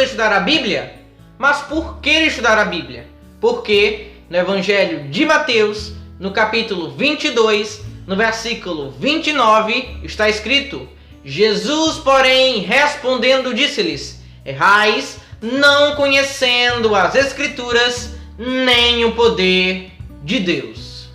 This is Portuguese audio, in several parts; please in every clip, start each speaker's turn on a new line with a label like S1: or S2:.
S1: estudar a Bíblia? Mas por que estudar a Bíblia? Porque no Evangelho de Mateus, no capítulo 22, no versículo 29, está escrito: Jesus, porém, respondendo, disse-lhes: errais, não conhecendo as Escrituras, nem o poder de Deus.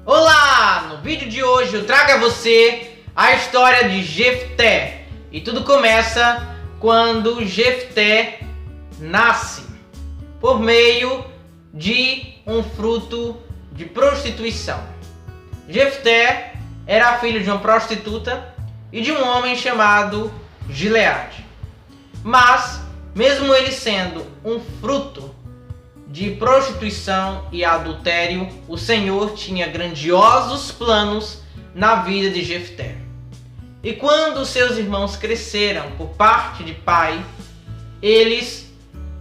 S1: Olá! No vídeo de hoje eu trago a você a história de Jefté. E tudo começa quando Jefté nasce, por meio de um fruto de prostituição. Jefté era filho de uma prostituta e de um homem chamado Gileade. Mas, mesmo ele sendo um fruto de prostituição e adultério, o Senhor tinha grandiosos planos na vida de Jefté. E quando seus irmãos cresceram por parte de pai, eles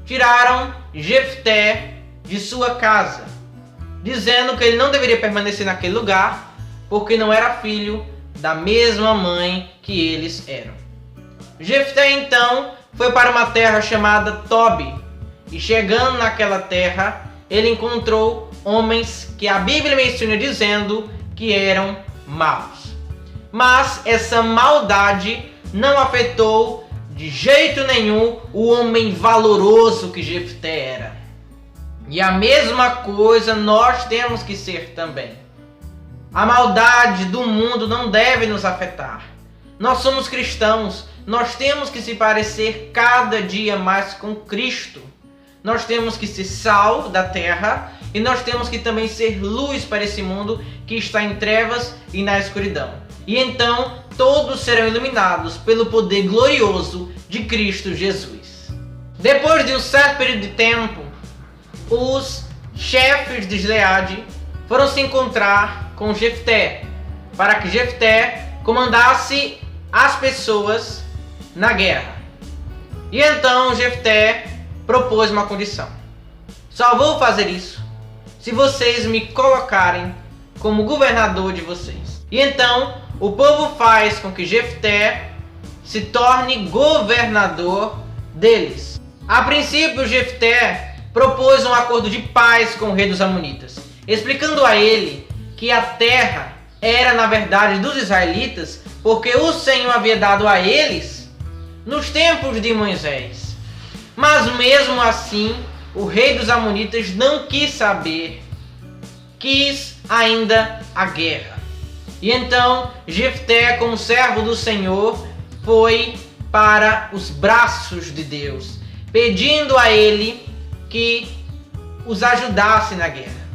S1: tiraram Jefté de sua casa, dizendo que ele não deveria permanecer naquele lugar, porque não era filho da mesma mãe que eles eram. Jefté então foi para uma terra chamada Tobi, e chegando naquela terra, ele encontrou homens que a Bíblia menciona dizendo que eram maus. Mas essa maldade não afetou de jeito nenhum o homem valoroso que Jefté era. E a mesma coisa nós temos que ser também. A maldade do mundo não deve nos afetar. Nós somos cristãos, nós temos que se parecer cada dia mais com Cristo. Nós temos que ser sal da terra e nós temos que também ser luz para esse mundo que está em trevas e na escuridão. E então todos serão iluminados pelo poder glorioso de Cristo Jesus. Depois de um certo período de tempo, os chefes de Gileade foram se encontrar com Jefté, para que Jefté comandasse as pessoas na guerra. E então Jefté propôs uma condição: só vou fazer isso se vocês me colocarem como governador de vocês. E então o povo faz com que Jefté se torne governador deles. A princípio, Jefté propôs um acordo de paz com o rei dos Amonitas, explicando a ele que a terra era na verdade dos israelitas, porque o Senhor havia dado a eles nos tempos de Moisés. Mas mesmo assim, o rei dos Amonitas não quis saber, quis ainda a guerra. E então Jefté, como servo do Senhor, foi para os braços de Deus, pedindo a ele que os ajudasse na guerra.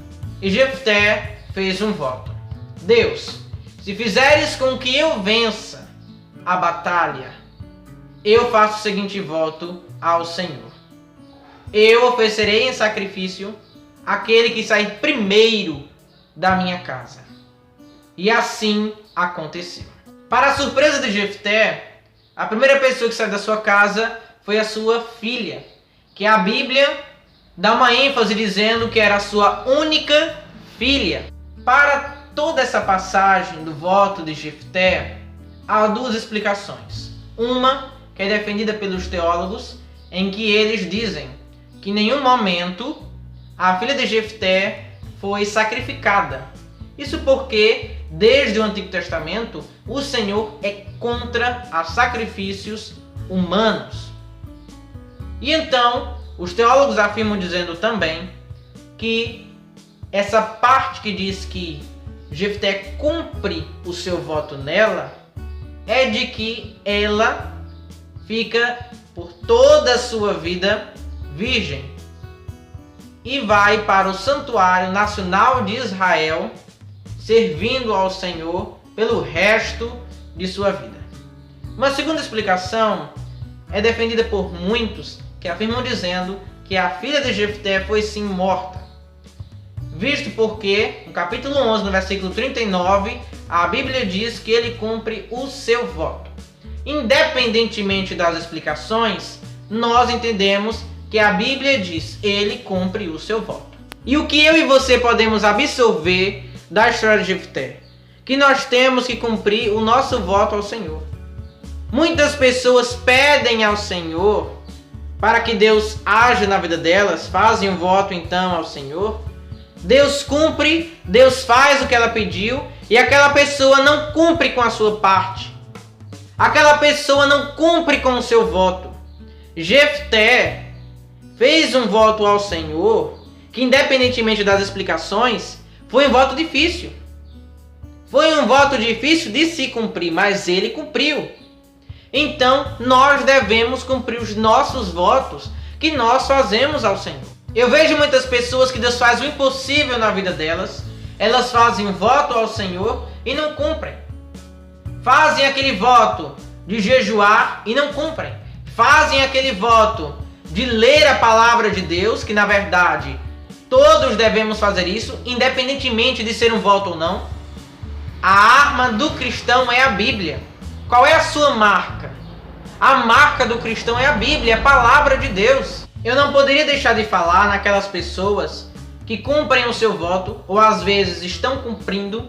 S1: E Jefté fez um voto: Deus, se fizeres com que eu vença a batalha, eu faço o seguinte voto ao Senhor: eu oferecerei em sacrifício aquele que sair primeiro da minha casa. E assim aconteceu. Para a surpresa de Jefté, a primeira pessoa que saiu da sua casa foi a sua filha, que a Bíblia dá uma ênfase dizendo que era a sua única filha. Para toda essa passagem do voto de Jefté, há duas explicações. Uma que é defendida pelos teólogos, em que eles dizem que em nenhum momento a filha de Jefté foi sacrificada. Isso porque, desde o Antigo Testamento, o Senhor é contra os sacrifícios humanos. E então, os teólogos afirmam dizendo também que essa parte que diz que Jefté cumpre o seu voto nela, é de que ela fica por toda a sua vida virgem e vai para o santuário nacional de Israel, servindo ao Senhor pelo resto de sua vida. Uma segunda explicação é defendida por muitos, que afirmam dizendo que a filha de Jefté foi sim morta, visto porque no capítulo 11, no versículo 39, a Bíblia diz que ele cumpre o seu voto. Independentemente das explicações, nós entendemos que a Bíblia diz: ele cumpre o seu voto. E o que eu e você podemos absorver da história de Jefté? que nós temos que cumprir o nosso voto ao Senhor. Muitas pessoas pedem ao Senhor para que Deus haja na vida delas, fazem um voto então ao Senhor. Deus cumpre, Deus faz o que ela pediu e aquela pessoa não cumpre com a sua parte. Aquela pessoa não cumpre com o seu voto. Jefté fez um voto ao Senhor que, independentemente das explicações, foi um voto difícil. Foi um voto difícil de se cumprir, mas ele cumpriu. Então, nós devemos cumprir os nossos votos que nós fazemos ao Senhor. Eu vejo muitas pessoas que Deus faz o impossível na vida delas. Elas fazem um voto ao Senhor e não cumprem. Fazem aquele voto de jejuar e não cumprem. Fazem aquele voto de ler a palavra de Deus, que na verdade todos devemos fazer isso, independentemente de ser um voto ou não. A arma do cristão é a Bíblia. Qual é a sua marca? A marca do cristão é a Bíblia, a palavra de Deus. Eu não poderia deixar de falar naquelas pessoas que cumprem o seu voto, ou às vezes estão cumprindo,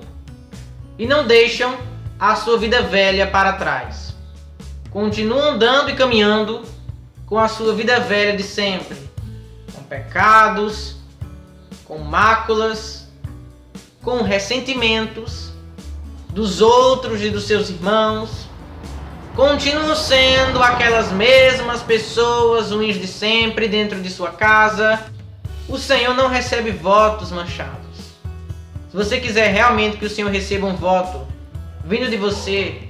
S1: e não deixam a sua vida velha para trás. Continuam andando e caminhando com a sua vida velha de sempre, com pecados, com máculas, com ressentimentos dos outros e dos seus irmãos. Continuam sendo aquelas mesmas pessoas ruins de sempre dentro de sua casa. O Senhor não recebe votos manchados. Se você quiser realmente que o Senhor receba um voto vindo de você,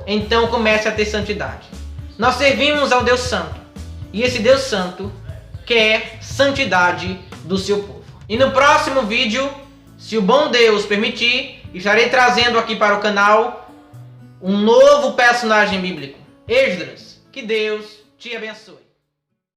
S1: então comece a ter santidade. Nós servimos ao Deus Santo, e esse Deus Santo quer santidade do seu povo. E no próximo vídeo, se o bom Deus permitir, estarei trazendo aqui para o canal um novo personagem bíblico, Esdras. Que Deus te abençoe.